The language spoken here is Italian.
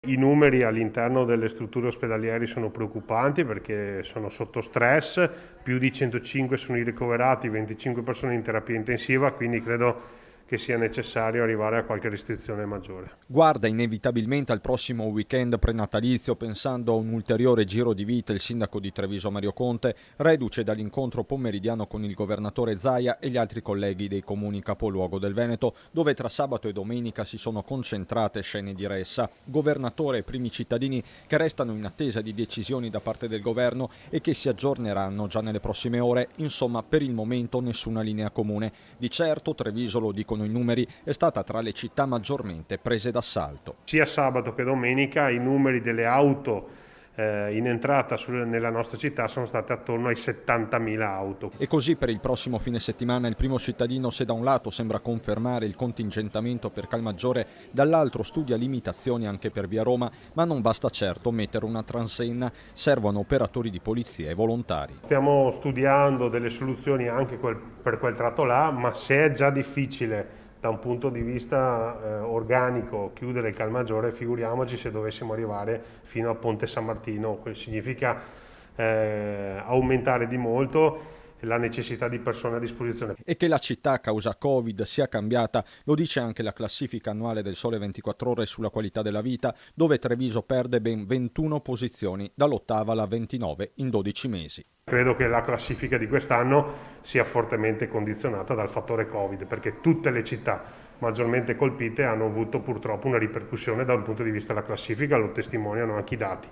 I numeri all'interno delle strutture ospedaliere sono preoccupanti perché sono sotto stress, più di 105 sono i ricoverati, 25 persone in terapia intensiva, quindi credo che sia necessario arrivare a qualche restrizione maggiore. Guarda inevitabilmente al prossimo weekend prenatalizio pensando a un ulteriore giro di vita il sindaco di Treviso Mario Conte, reduce dall'incontro pomeridiano con il governatore Zaia e gli altri colleghi dei comuni capoluogo del Veneto, dove tra sabato e domenica si sono concentrate scene di ressa. Governatore e primi cittadini che restano in attesa di decisioni da parte del governo e che si aggiorneranno già nelle prossime ore. Insomma, per il momento nessuna linea comune. Di certo, Treviso, lo dicono i numeri, è stata tra le città maggiormente prese d'assalto. Sia sabato che domenica i numeri delle auto in entrata nella nostra città sono state attorno ai 70.000 auto. E così per il prossimo fine settimana il primo cittadino, se da un lato sembra confermare il contingentamento per Calmaggiore, dall'altro studia limitazioni anche per via Roma, ma non basta certo mettere una transenna, servono operatori di polizia e volontari. Stiamo studiando delle soluzioni anche per quel tratto là, ma se è già difficile da un punto di vista organico chiudere il Calmaggiore, figuriamoci se dovessimo arrivare fino a Ponte San Martino. Significa aumentare di molto la necessità di persone a disposizione. E che la città a causa Covid sia cambiata lo dice anche la classifica annuale del Sole 24 Ore sulla qualità della vita, dove Treviso perde ben 21 posizioni, dall'8ª alla 29 in 12 mesi. Credo che la classifica di quest'anno sia fortemente condizionata dal fattore Covid, perché tutte le città maggiormente colpite hanno avuto purtroppo una ripercussione dal punto di vista della classifica, lo testimoniano anche i dati.